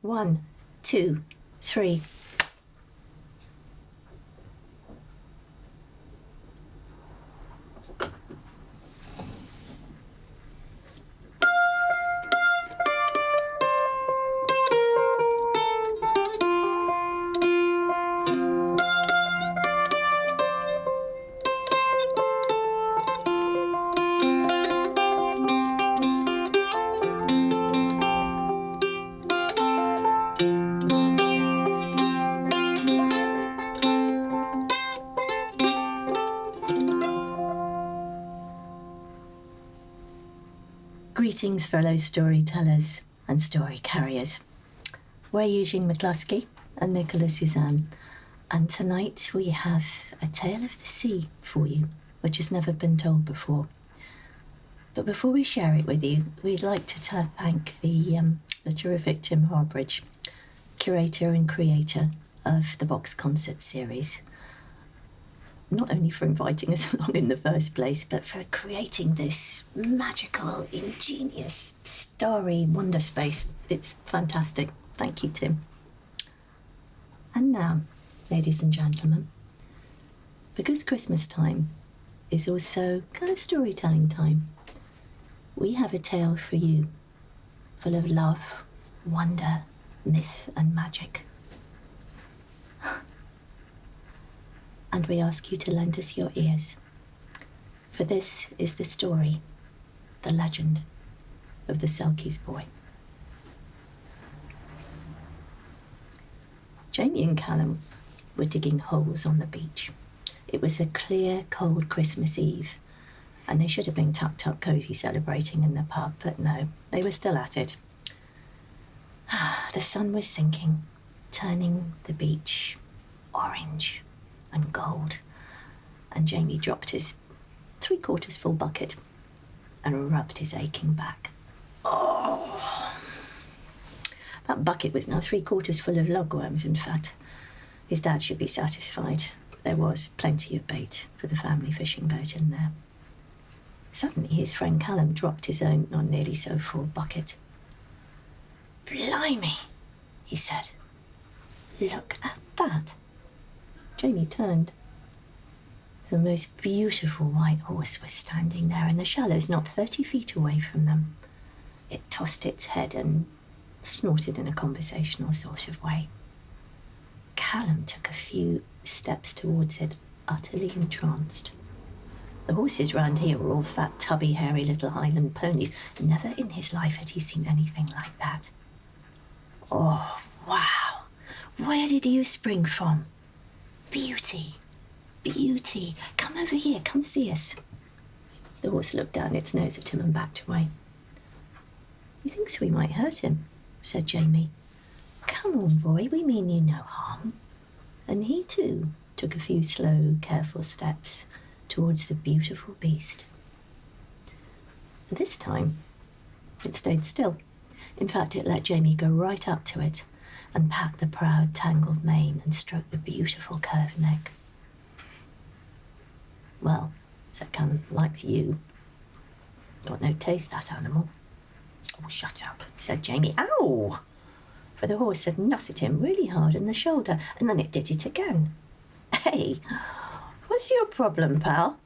1, 2, 3. Greetings, fellow storytellers and story carriers. We're Eugene McCloskey and Nickhola-Susanne, and tonight we have a tale of the sea for you, which has never been told before. But before we share it with you, we'd like to thank the terrific Tim Harbridge, curator and creator of the Box Concert series, not only for inviting us along in the first place, but for creating this magical, ingenious, starry wonder space. It's fantastic. Thank you, Tim. And now, ladies and gentlemen, because Christmas time is also kind of storytelling time, we have a tale for you, full of love, wonder, myth, and magic. And we ask you to lend us your ears, for this is the story, the legend of the Selkie's boy. Jamie and Callum were digging holes on the beach. It was a clear, cold Christmas Eve, and they should have been tucked up cosy celebrating in the pub, but no, they were still at it. The sun was sinking, turning the beach orange and gold, and Jamie dropped his 3/4 full bucket and rubbed his aching back. Oh! That bucket was now 3/4 full of lugworms, in fact. His dad should be satisfied. There was plenty of bait for the family fishing boat in there. Suddenly his friend Callum dropped his own not nearly so full bucket. "Blimey," he said. "Look at that." Jamie turned. The most beautiful white horse was standing there in the shallows, not 30 feet away from them. It tossed its head and snorted in a conversational sort of way. Callum took a few steps towards it, utterly entranced. The horses round here were all fat, tubby, hairy little Highland ponies. Never in his life had he seen anything like that. "Oh, wow! Where did you spring from? Beauty, beauty. Come over here, come see us." The horse looked down its nose at him and backed away. "He thinks we might hurt him," said Jamie. "Come on, boy, we mean you no harm." And he too took a few slow, careful steps towards the beautiful beast. This time, it stayed still. In fact, it let Jamie go right up to it and pat the proud, tangled mane and stroke the beautiful curved neck. "Well," said Callum, "likes you. Got no taste, that animal." "Oh, shut up," said Jamie. "Ow!" For the horse had nutted him really hard in the shoulder, and then it did it again. "Hey, what's your problem, pal?"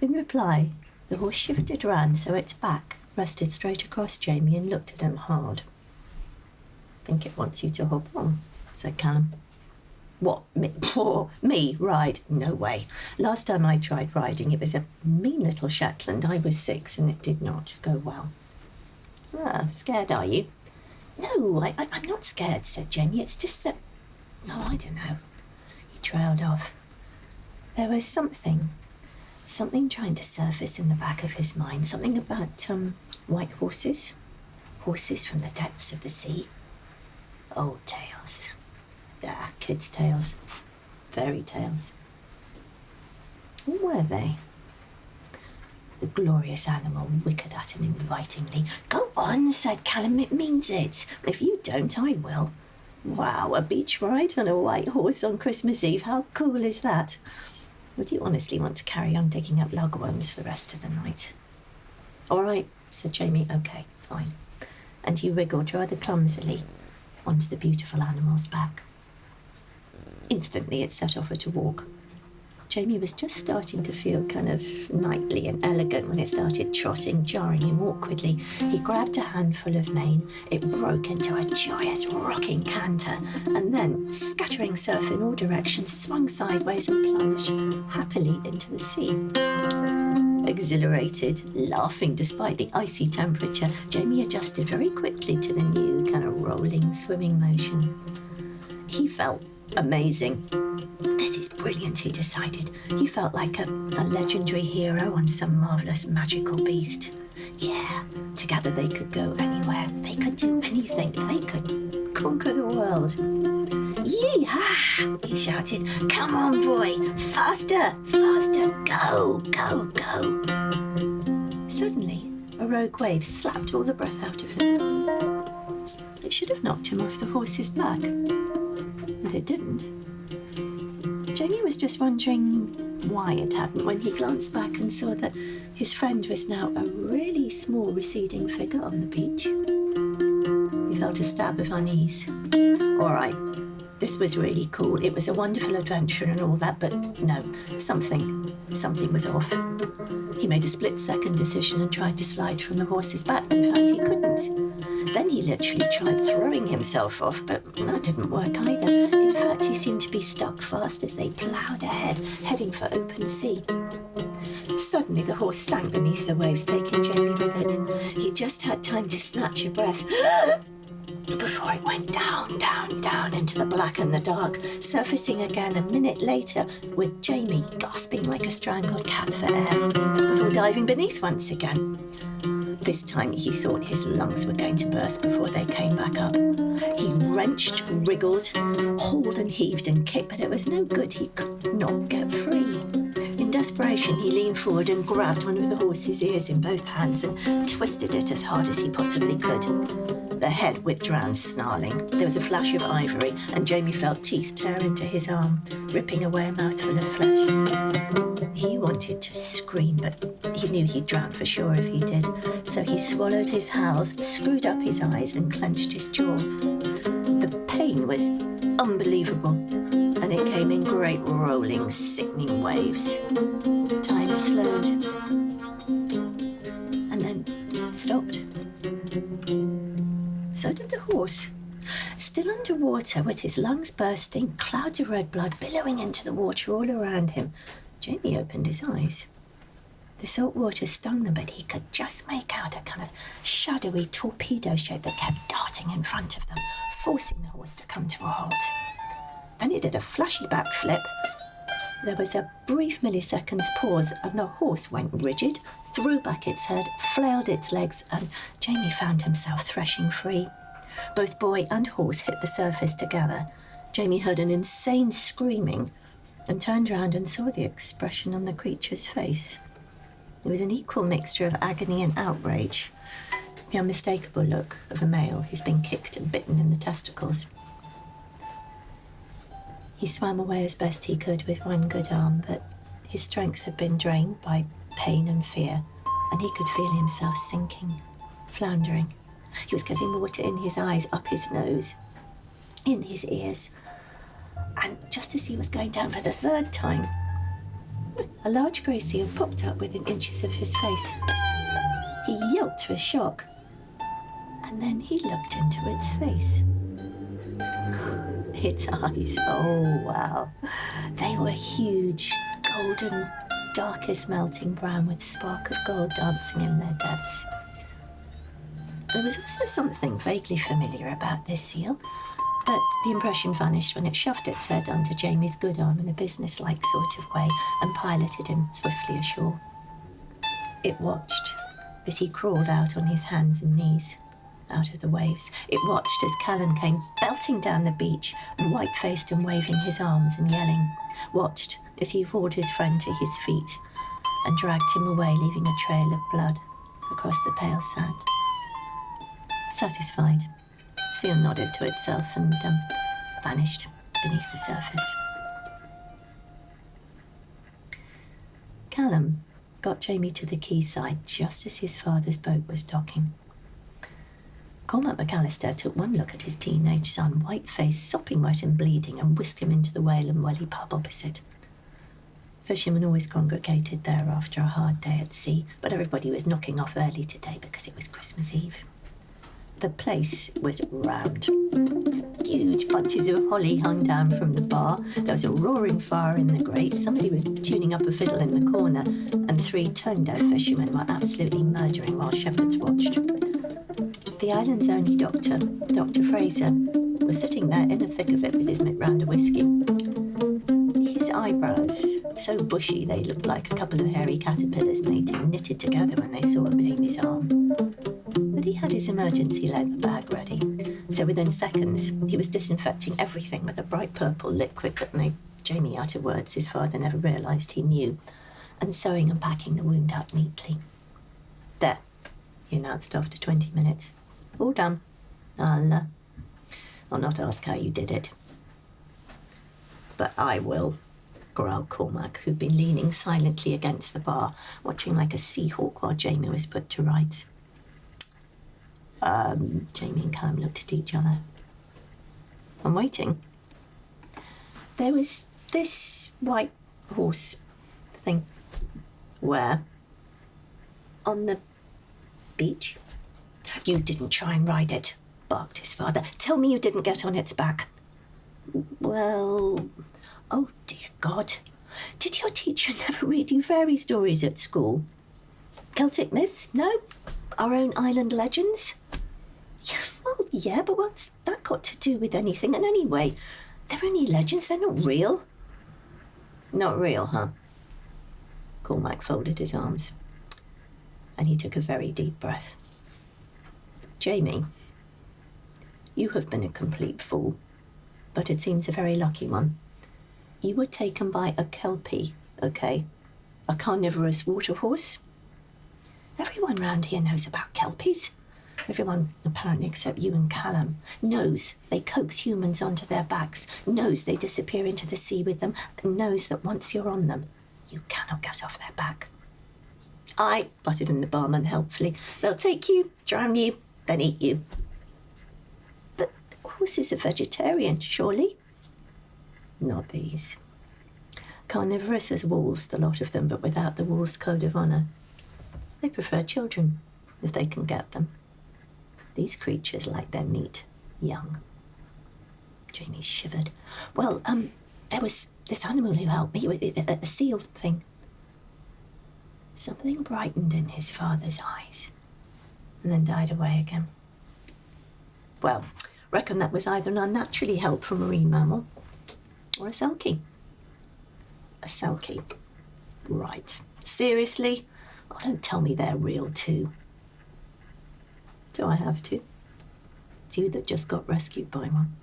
In reply, the horse shifted round so its back rested straight across Jamie and looked at him hard. "Think it wants you to hop on," said Callum. "What, me? Oh, me ride? No way. Last time I tried riding, it was a mean little Shetland. I was 6 and it did not go well." "Ah, scared, are you?" "No, I'm not scared," said Jamie. "It's just that, oh, I don't know." He trailed off. There was something trying to surface in the back of his mind, something about white horses from the depths of the sea. Old tales. Kids' tales. Fairy tales. What were they? The glorious animal wickered at him invitingly. "Go on," said Callum, "it means it. If you don't, I will." Wow, a beach ride on a white horse on Christmas Eve. How cool is that? Would you honestly want to carry on digging up lugworms for the rest of the night? "All right," said Jamie. "Okay, fine." And he wriggled rather clumsily onto the beautiful animal's back. Instantly it set off at a walk. Jamie was just starting to feel kind of knightly and elegant when it started trotting, jarring him awkwardly. He grabbed a handful of mane, it broke into a joyous rocking canter, and then, scattering surf in all directions, swung sideways and plunged happily into the sea. Exhilarated, laughing despite the icy temperature, Jamie adjusted very quickly to the new kind of rolling, swimming motion. He felt amazing. This is brilliant, he decided. He felt like a legendary hero on some marvellous magical beast. Yeah, together they could go anywhere. They could do anything. They could conquer the world. Yee-haw, he shouted. Come on, boy. Faster, faster. Go, go, go. Suddenly, a rogue wave slapped all the breath out of him. It should have knocked him off the horse's back, but it didn't. Jamie was just wondering why it hadn't when he glanced back and saw that his friend was now a really small receding figure on the beach. He felt a stab of unease. All right, this was really cool. It was a wonderful adventure and all that, but no, something was off. He made a split-second decision and tried to slide from the horse's back, but found he couldn't. Then he literally tried throwing himself off, but that didn't work either. In fact, he seemed to be stuck fast as they ploughed ahead, heading for open sea. Suddenly, the horse sank beneath the waves, taking Jamie with it. He just had time to snatch a breath before it went down, down, down into the black and the dark, surfacing again a minute later with Jamie gasping like a strangled cat for air, before diving beneath once again. This time he thought his lungs were going to burst before they came back up. He wrenched, wriggled, hauled and heaved and kicked, but it was no good. He could not get free. In desperation, he leaned forward and grabbed one of the horse's ears in both hands and twisted it as hard as he possibly could. The head whipped round, snarling. There was a flash of ivory, and Jamie felt teeth tear into his arm, ripping away a mouthful of flesh. He wanted to scream, but he knew he'd drown for sure if he did. So he swallowed his howls, screwed up his eyes, and clenched his jaw. The pain was unbelievable, and it came in great rolling, sickening waves. Time slowed, and then stopped. So did the horse. Still underwater, with his lungs bursting, clouds of red blood billowing into the water all around him, Jamie opened his eyes. The salt water stung them, but he could just make out a kind of shadowy torpedo shape that kept darting in front of them, forcing the horse to come to a halt. Then it did a flashy backflip. There was a brief milliseconds pause, and the horse went rigid, threw back its head, flailed its legs, and Jamie found himself threshing free. Both boy and horse hit the surface together. Jamie heard an insane screaming and turned round and saw the expression on the creature's face. It was an equal mixture of agony and outrage, the unmistakable look of a male who's been kicked and bitten in the testicles. He swam away as best he could with one good arm, but his strength had been drained by pain and fear, and he could feel himself sinking, floundering. He was getting water in his eyes, up his nose, in his ears. And just as he was going down for the third time, a large grey seal popped up within inches of his face. He yelped with shock, and then he looked into its face. Its eyes, oh wow, they were huge, golden, darkest melting brown with a spark of gold dancing in their depths. There was also something vaguely familiar about this seal, but the impression vanished when it shoved its head under Jamie's good arm in a businesslike sort of way and piloted him swiftly ashore. It watched as he crawled out on his hands and knees, out of the waves. It watched as Callan came belting down the beach, white-faced and waving his arms and yelling. Watched as he hauled his friend to his feet and dragged him away, leaving a trail of blood across the pale sand. Satisfied, the seal nodded to itself and vanished beneath the surface. Callum got Jamie to the quayside just as his father's boat was docking. Cormac McAllister took one look at his teenage son, white-faced, sopping wet and bleeding, and whisked him into the Whale and Welly pub opposite. Fishermen always congregated there after a hard day at sea, but everybody was knocking off early today because it was Christmas Eve. The place was rammed. Huge bunches of holly hung down from the bar. There was a roaring fire in the grate. Somebody was tuning up a fiddle in the corner, and 3 tone-deaf fishermen were absolutely murdering while shepherds watched. The island's only doctor, Dr. Fraser, was sitting there in the thick of it with his round of whiskey. His eyebrows, so bushy they looked like a couple of hairy caterpillars mating, knitted together when they saw Amy's arm. But he had his emergency leather bag ready, so within seconds he was disinfecting everything with a bright purple liquid that made Jamie utter words his father never realised he knew, and sewing and packing the wound up neatly. There, he announced after 20 minutes. All done. I'll not ask how you did it. But I will, growled Cormac, who'd been leaning silently against the bar, watching like a seahawk while Jamie was put to rights. Jamie and Callum looked at each other. I'm waiting. There was this white horse thing. Where? On the beach. You didn't try and ride it, barked his father. Tell me you didn't get on its back. Well, oh dear God. Did your teacher never read you fairy stories at school? Celtic myths? No? Our own island legends? Well, yeah, but what's that got to do with anything? And anyway, they're only legends, they're not real. Not real, huh? Cormac folded his arms, and he took a very deep breath. Jamie, you have been a complete fool, but it seems a very lucky one. You were taken by a kelpie, okay? A carnivorous waterhorse. Everyone round here knows about kelpies. Everyone, apparently except you and Callum, knows they coax humans onto their backs, knows they disappear into the sea with them, and knows that once you're on them, you cannot get off their back. Aye, butted in the barman helpfully. They'll take you, drown you, then eat you. But horses are vegetarian, surely? Not these. Carnivorous as wolves, the lot of them, but without the wolf's code of honour. They prefer children, if they can get them. These creatures like their meat young. Jamie shivered. Well, there was this animal who helped me, a seal thing. Something brightened in his father's eyes, and then died away again. Well, reckon that was either an unnaturally helped from a marine mammal, or a Selkie. A Selkie. Right. Seriously? Oh, don't tell me they're real too. Do I have to? It's you that just got rescued by one.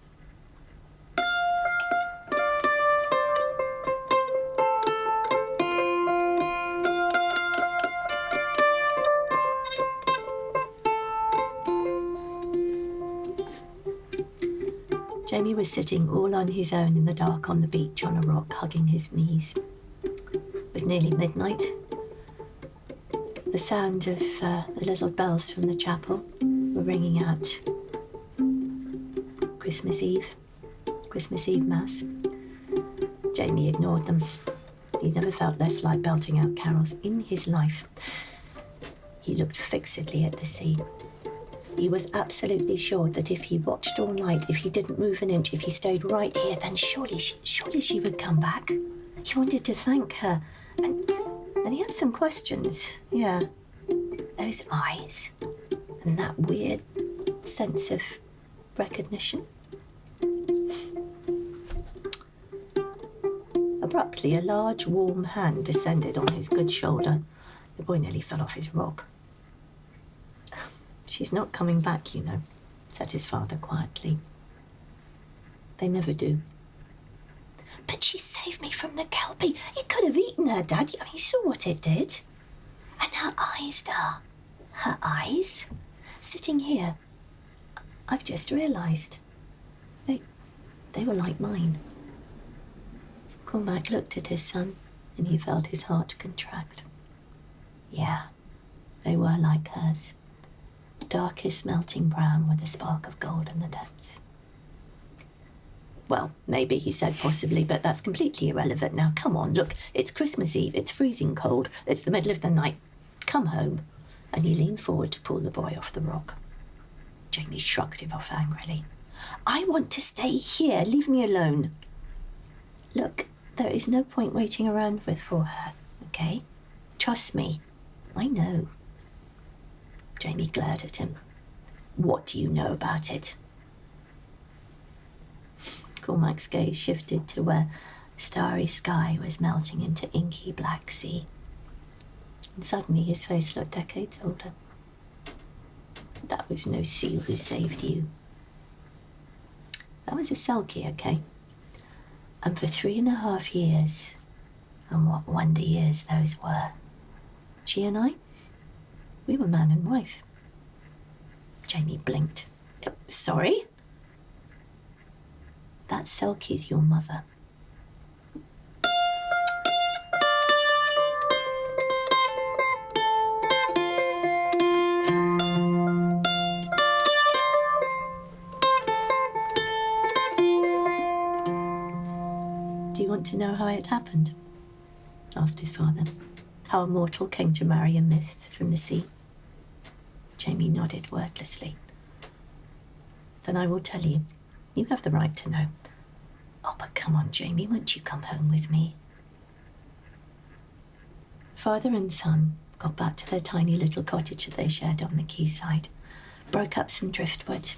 Jamie was sitting all on his own in the dark on the beach on a rock, hugging his knees. It was nearly midnight. The sound of the little bells from the chapel were ringing out Christmas Eve Mass. Jamie ignored them. He never felt less like belting out carols in his life. He looked fixedly at the sea. He was absolutely sure that if he watched all night, if he didn't move an inch, if he stayed right here, then surely she would come back. He wanted to thank her, and he had some questions. Yeah, those eyes, and that weird sense of recognition. Abruptly, a large, warm hand descended on his good shoulder. The boy nearly fell off his rock. She's not coming back, you know, said his father quietly. They never do. But she saved me from the kelpie. It could have eaten her, Dad. I mean, you saw what it did. And her eyes, Da. Her eyes? Sitting here. I've just realised. They were like mine. Cormac looked at his son, and he felt his heart contract. Yeah, they were like hers. darkest melting brown with a spark of gold in the depths. Well, maybe, he said possibly, but that's completely irrelevant now. Come on, look, it's Christmas Eve, it's freezing cold, it's the middle of the night. Come home. And he leaned forward to pull the boy off the rock. Jamie shrugged him off angrily. I want to stay here, leave me alone. Look, there is no point waiting around for her, okay? Trust me, I know. Jamie glared at him. What do you know about it? Cormac's gaze shifted to where the starry sky was melting into inky black sea. And suddenly his face looked decades older. That was no seal who saved you. That was a Selkie, okay? And for 3.5 years, and what wonder years those were, she and I, we were man and wife. Jamie blinked. Sorry? That Selkie's your mother. Do you want to know how it happened? Asked his father. How a mortal came to marry a myth from the sea? Jamie nodded wordlessly. Then I will tell you. You have the right to know. Oh, but come on, Jamie, won't you come home with me? Father and son got back to their tiny little cottage that they shared on the quayside, broke up some driftwood,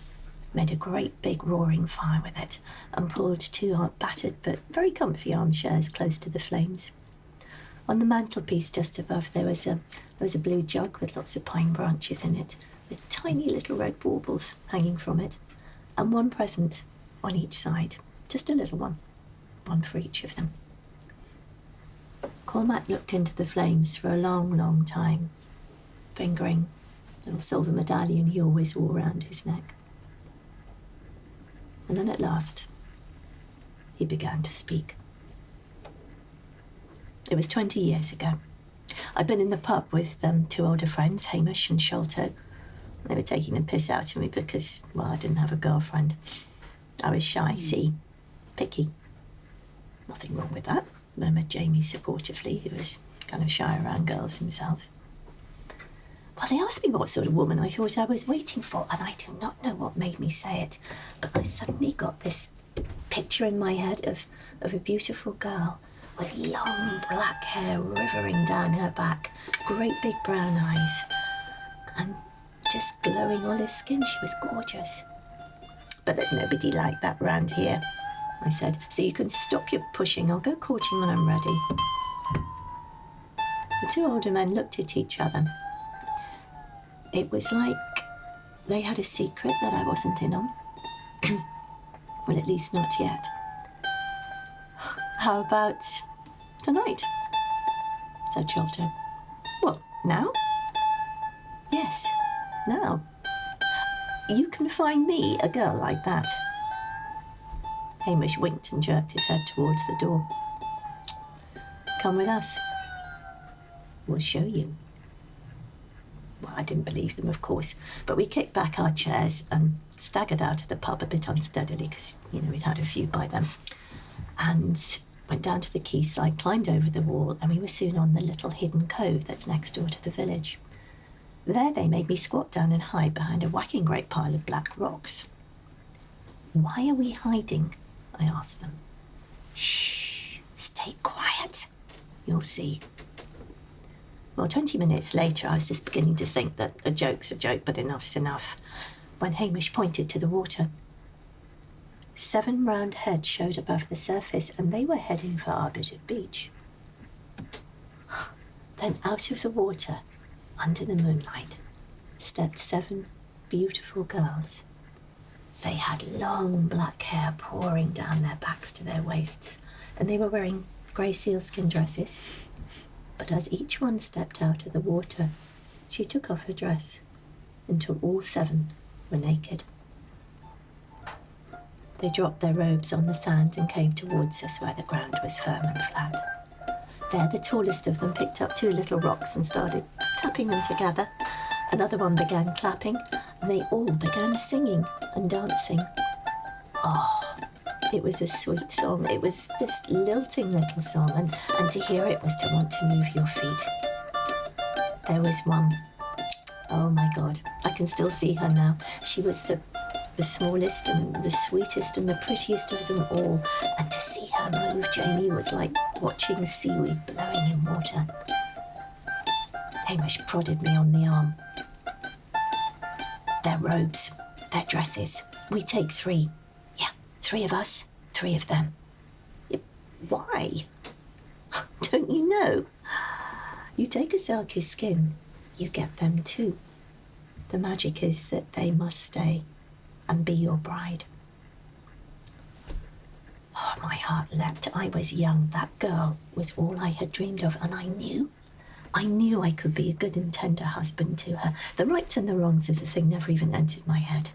made a great big roaring fire with it, and pulled 2 battered but very comfy armchairs close to the flames. On the mantelpiece just above there was a blue jug with lots of pine branches in it, with tiny little red baubles hanging from it, and one present on each side, just a little one for each of them. Cormac looked into the flames for a long, long time, fingering the little silver medallion he always wore round his neck. And then at last, he began to speak. It was 20 years ago. I'd been in the pub with 2 older friends, Hamish and Sholto. They were taking the piss out of me because, well, I didn't have a girlfriend. I was shy, see, picky. Nothing wrong with that, murmured Jamie supportively, who was kind of shy around girls himself. Well, they asked me what sort of woman I thought I was waiting for, and I do not know what made me say it, but I suddenly got this picture in my head of a beautiful girl with long black hair rivering down her back, great big brown eyes, and just glowing olive skin. She was gorgeous. But there's nobody like that round here, I said, so you can stop your pushing. I'll go courting when I'm ready. The 2 older men looked at each other. It was like they had a secret that I wasn't in on. Well, at least not yet. How about tonight? Said Sholto. Well, now? Yes, now. You can find me a girl like that. Hamish winked and jerked his head towards the door. Come with us. We'll show you. Well, I didn't believe them, of course, but we kicked back our chairs and staggered out of the pub a bit unsteadily because, we'd had a few by then, and went down to the quayside, climbed over the wall, and we were soon on the little hidden cove that's next door to the village. There they made me squat down and hide behind a whacking great pile of black rocks. Why are we hiding? I asked them. Shh, stay quiet. You'll see. Well, 20 minutes later, I was just beginning to think that a joke's a joke, but enough's enough, when Hamish pointed to the water. 7 round heads showed above the surface, and they were heading for our bit of beach. Then out of the water, under the moonlight, stepped 7 beautiful girls. They had long black hair pouring down their backs to their waists, and they were wearing grey sealskin dresses. But as each one stepped out of the water, she took off her dress until all 7 were naked. They dropped their robes on the sand and came towards us where the ground was firm and flat. There, the tallest of them picked up 2 little rocks and started tapping them together. Another one began clapping, and they all began singing and dancing. Oh, it was a sweet song. It was this lilting little song, and to hear it was to want to move your feet. There was one. Oh my God, I can still see her now. She was the smallest and the sweetest and the prettiest of them all. And to see her move, Jamie, was like watching seaweed blowing in water. Hamish prodded me on the arm. Their robes, their dresses. We take 3. Yeah, 3 of us, 3 of them. Why? Don't you know? You take a Selkie skin, you get them too. The magic is that they must stay and be your bride. Oh, my heart leapt. I was young. That girl was all I had dreamed of, and I knew I could be a good and tender husband to her. The rights and the wrongs of the thing never even entered my head.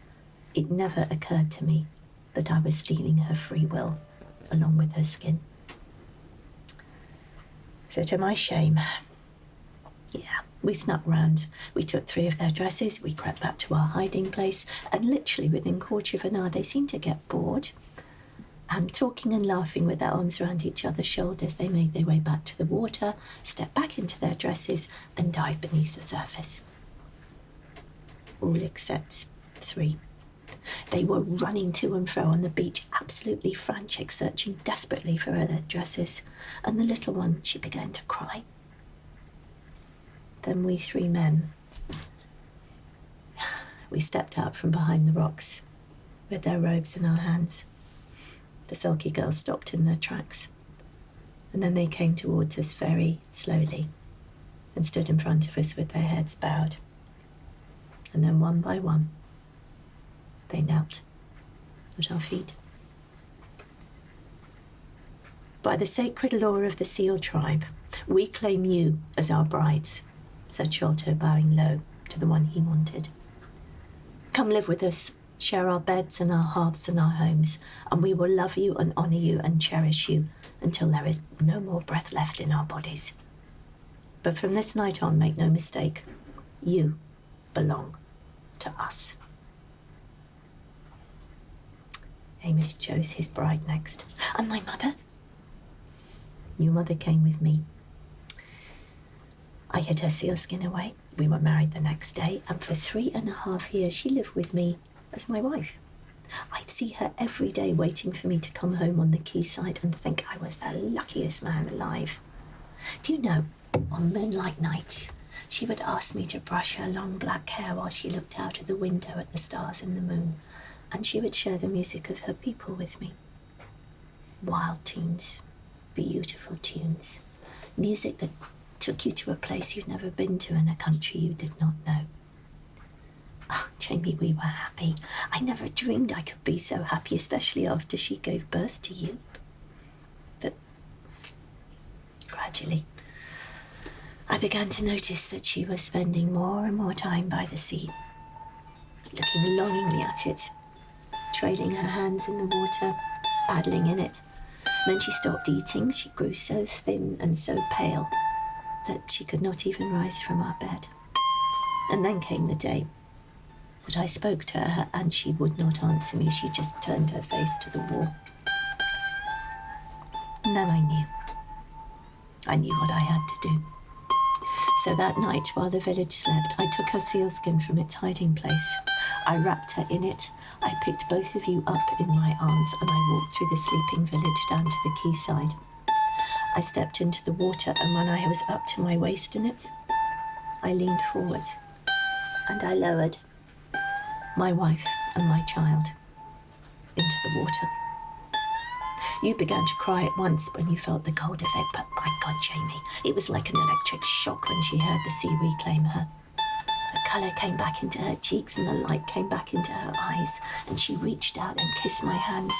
It never occurred to me that I was stealing her free will along with her skin. So to my shame, yeah, we snuck round. We took 3 of their dresses, we crept back to our hiding place, and literally within a quarter of an hour they seemed to get bored. And talking and laughing with their arms around each other's shoulders, they made their way back to the water, stepped back into their dresses, and dived beneath the surface. All except 3. They were running to and fro on the beach, absolutely frantic, searching desperately for their dresses. And the little one, she began to cry. Then we 3 men, we stepped out from behind the rocks with their robes in our hands. The Selkie girls stopped in their tracks, and then they came towards us very slowly and stood in front of us with their heads bowed. And then one by one, they knelt at our feet. By the sacred law of the Seal tribe, we claim you as our brides, said Sholto, bowing low to the one he wanted. Come live with us, share our beds and our hearths and our homes, and we will love you and honour you and cherish you until there is no more breath left in our bodies. But from this night on, make no mistake, you belong to us. Hamish chose his bride next. And my mother? Your mother came with me. I hid her sealskin away. We were married the next day, and for 3.5 years she lived with me as my wife. I'd see her every day waiting for me to come home on the quayside and think I was the luckiest man alive. Do you know, on moonlight nights, she would ask me to brush her long black hair while she looked out of the window at the stars and the moon, and she would share the music of her people with me. Wild tunes, beautiful tunes, music that took you to a place you'd never been to in a country you did not know. Oh, Jamie, we were happy. I never dreamed I could be so happy, especially after she gave birth to you. But gradually, I began to notice that she was spending more and more time by the sea, looking longingly at it, trailing her hands in the water, paddling in it. Then she stopped eating. She grew so thin and so pale that she could not even rise from our bed. And then came the day that I spoke to her and she would not answer me. She just turned her face to the wall. And then I knew what I had to do. So that night, while the village slept, I took her sealskin from its hiding place. I wrapped her in it. I picked both of you up in my arms and I walked through the sleeping village down to the quayside. I stepped into the water, and when I was up to my waist in it, I leaned forward and I lowered my wife and my child into the water. You began to cry at once when you felt the cold of it, but my God, Jamie, it was like an electric shock when she heard the sea reclaim her. The colour came back into her cheeks and the light came back into her eyes, and she reached out and kissed my hands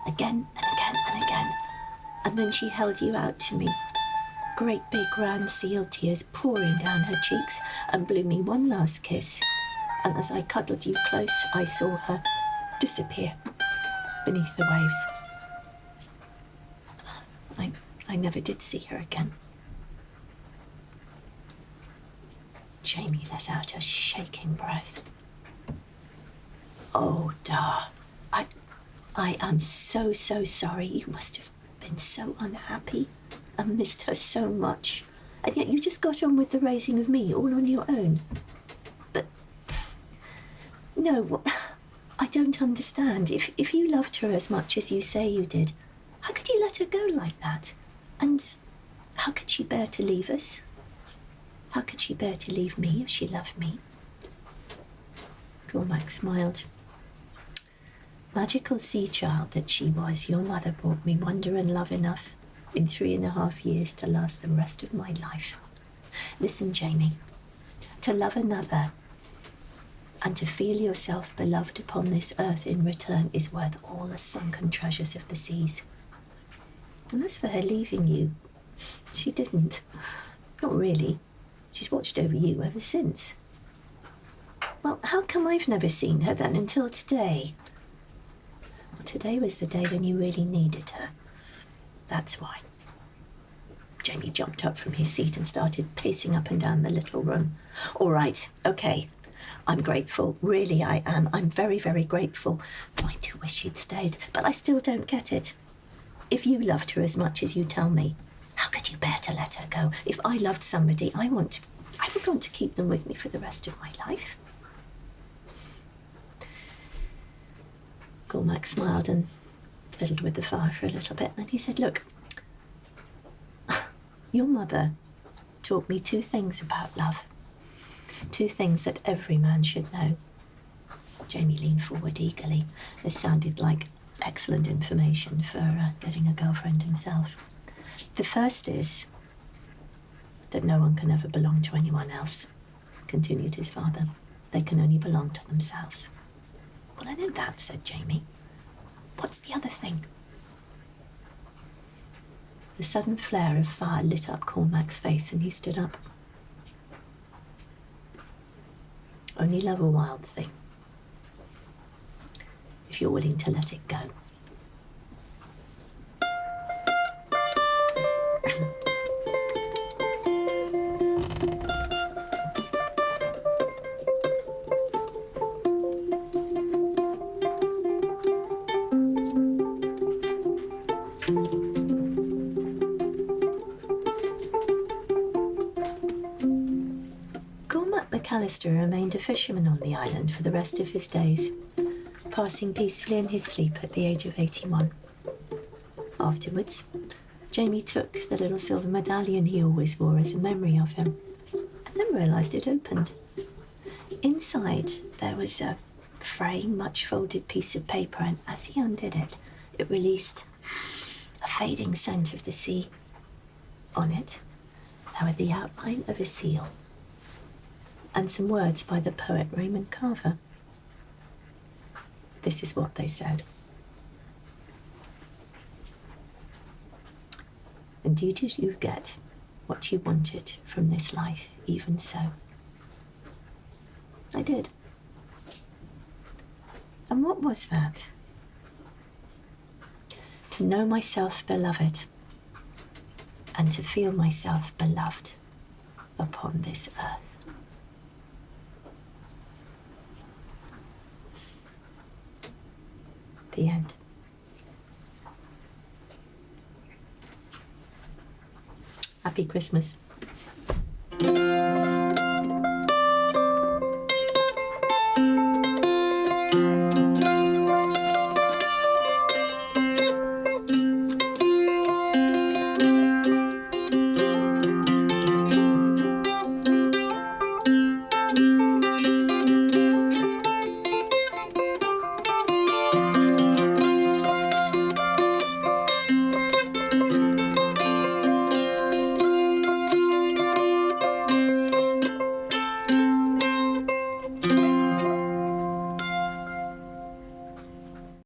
again and again and again. And then she held you out to me, great big round seal tears pouring down her cheeks, and blew me one last kiss. And as I cuddled you close, I saw her disappear beneath the waves. I never did see her again. Jamie let out a shaking breath. Oh, Dar, I am so sorry. You must have been so unhappy and missed her so much. And yet you just got on with the raising of me all on your own. But, no, I don't understand. If you loved her as much as you say you did, how could you let her go like that? And how could she bear to leave us? How could she bear to leave me if she loved me? Cormac smiled. Magical sea child that she was, your mother brought me wonder and love enough in 3.5 years to last the rest of my life. Listen, Jamie, to love another and to feel yourself beloved upon this earth in return is worth all the sunken treasures of the seas. And as for her leaving you, she didn't. Not really. She's watched over you ever since. Well, how come I've never seen her then until today? Well, today was the day when you really needed her. That's why. Jamie jumped up from his seat and started pacing up and down the little room. All right, okay. I'm grateful. Really, I am. I'm very, very grateful. I do wish she'd stayed, but I still don't get it. If you loved her as much as you tell me, how could you bear to let her go? If I loved somebody, I would want to keep them with me for the rest of my life. Cormac smiled and fiddled with the fire for a little bit. Then he said, look, your mother taught me 2 things about love. 2 things that every man should know. Jamie leaned forward eagerly. This sounded like excellent information for getting a girlfriend himself. The first is that no one can ever belong to anyone else, continued his father. They can only belong to themselves. Well, I know that, said Jamie. What's the other thing? The sudden flare of fire lit up Cormac's face and he stood up. Only love a wild thing, if you're willing to let it go. McAllister remained a fisherman on the island for the rest of his days, passing peacefully in his sleep at the age of 81. Afterwards, Jamie took the little silver medallion he always wore as a memory of him, and then realised it opened. Inside there was a fraying, much-folded piece of paper, and as he undid it, it released a fading scent of the sea. On it, there were the outline of a seal and some words by the poet Raymond Carver. This is what they said. And did you get what you wanted from this life, even so? I did. And what was that? To know myself beloved, and to feel myself beloved upon this earth. The end. Happy Christmas.